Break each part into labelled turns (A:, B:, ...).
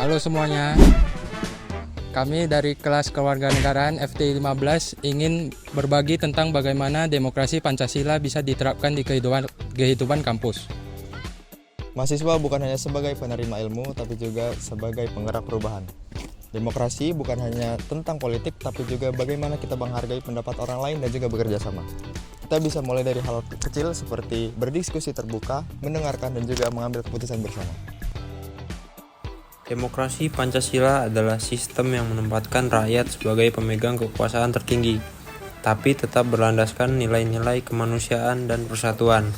A: Halo semuanya, kami dari kelas Kewarganegaraan FT15 ingin berbagi tentang bagaimana demokrasi Pancasila bisa diterapkan di kehidupan kampus.
B: Mahasiswa bukan hanya sebagai penerima ilmu, tapi juga sebagai penggerak perubahan. Demokrasi bukan hanya tentang politik, tapi juga bagaimana kita menghargai pendapat orang lain dan juga bekerja sama. Kita bisa mulai dari hal kecil seperti berdiskusi terbuka, mendengarkan dan juga mengambil keputusan bersama.
C: Demokrasi Pancasila adalah sistem yang menempatkan rakyat sebagai pemegang kekuasaan tertinggi, tapi tetap berlandaskan nilai-nilai kemanusiaan dan persatuan.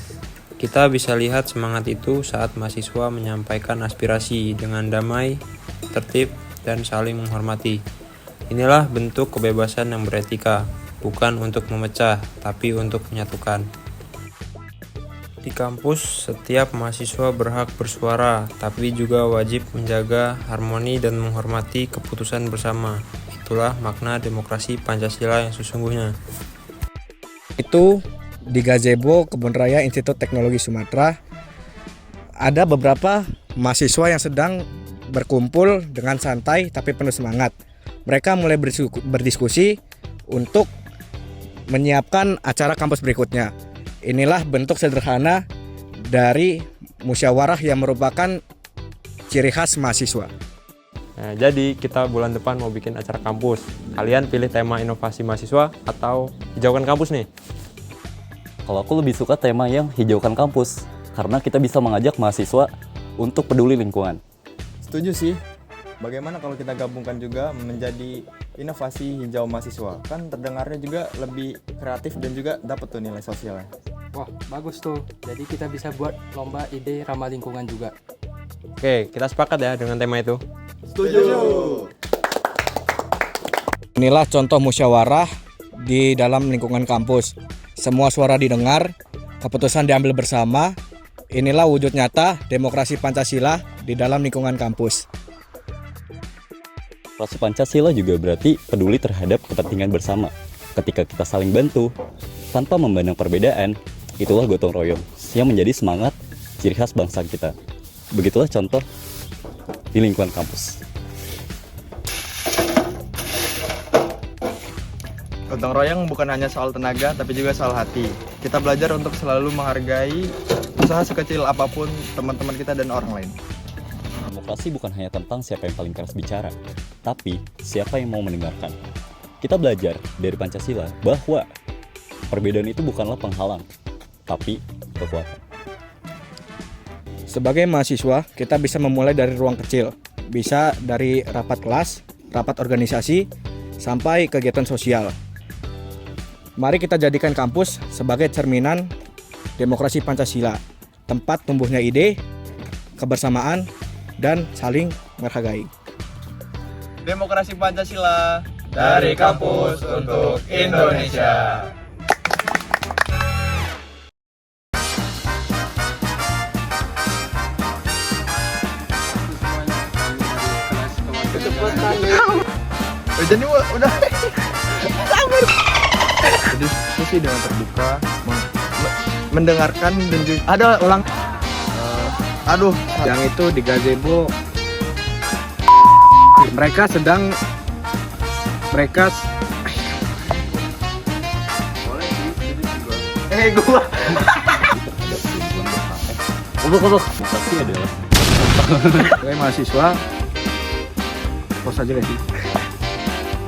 C: Kita bisa lihat semangat itu saat mahasiswa menyampaikan aspirasi dengan damai, tertib, dan saling menghormati. Inilah bentuk kebebasan yang beretika, bukan untuk memecah, tapi untuk menyatukan. Di kampus, setiap mahasiswa berhak bersuara, tapi juga wajib menjaga harmoni dan menghormati keputusan bersama. Itulah makna demokrasi Pancasila yang sesungguhnya.
D: Itu di Gazebo Kebun Raya Institut Teknologi Sumatera ada beberapa mahasiswa yang sedang berkumpul dengan santai tapi penuh semangat. Mereka mulai berdiskusi untuk menyiapkan acara kampus berikutnya. Inilah bentuk sederhana dari musyawarah yang merupakan ciri khas mahasiswa.
C: Nah, jadi kita bulan depan mau bikin acara kampus. Kalian pilih tema inovasi mahasiswa atau hijaukan kampus nih?
E: Kalau aku lebih suka tema yang hijaukan kampus, karena kita bisa mengajak mahasiswa untuk peduli lingkungan.
B: Setuju sih. Bagaimana kalau kita gabungkan juga menjadi inovasi hijau mahasiswa? Kan terdengarnya juga lebih kreatif dan juga dapat tuh nilai sosialnya.
A: Wah, bagus tuh. Jadi kita bisa buat lomba ide ramah lingkungan juga.
C: Oke, kita sepakat ya dengan tema itu.
B: Setuju.
D: Inilah contoh musyawarah di dalam lingkungan kampus. Semua suara didengar, keputusan diambil bersama. Inilah wujud nyata demokrasi Pancasila di dalam lingkungan kampus.
E: Demokrasi Pancasila juga berarti peduli terhadap kepentingan bersama. Ketika kita saling bantu, tanpa memandang perbedaan, itulah gotong royong yang menjadi semangat ciri khas bangsa kita. Begitulah contoh di lingkungan kampus.
B: Gotong royong bukan hanya soal tenaga, tapi juga soal hati. Kita belajar untuk selalu menghargai usaha sekecil apapun teman-teman kita dan orang lain.
E: Demokrasi bukan hanya tentang siapa yang paling keras bicara, tapi siapa yang mau mendengarkan. Kita belajar dari Pancasila bahwa perbedaan itu bukanlah penghalang, tapi kekuatan.
D: Sebagai mahasiswa, kita bisa memulai dari ruang kecil. Bisa dari rapat kelas, rapat organisasi, sampai kegiatan sosial. Mari kita jadikan kampus sebagai cerminan demokrasi Pancasila, tempat tumbuhnya ide, kebersamaan, dan saling menghargai.
B: Demokrasi Pancasila dari kampus untuk Indonesia. Jadi udah diskusi dengan terbuka, mendengarkan dan juga ada ulang.
D: Yang itu di Gazebo mereka
B: gua
E: Demokrasi adalah
D: sebagai mahasiswa pos aja guys.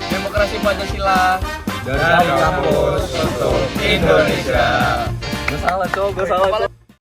B: demokrasi Pancasila dari kampus untuk Indonesia.
E: Gak salah,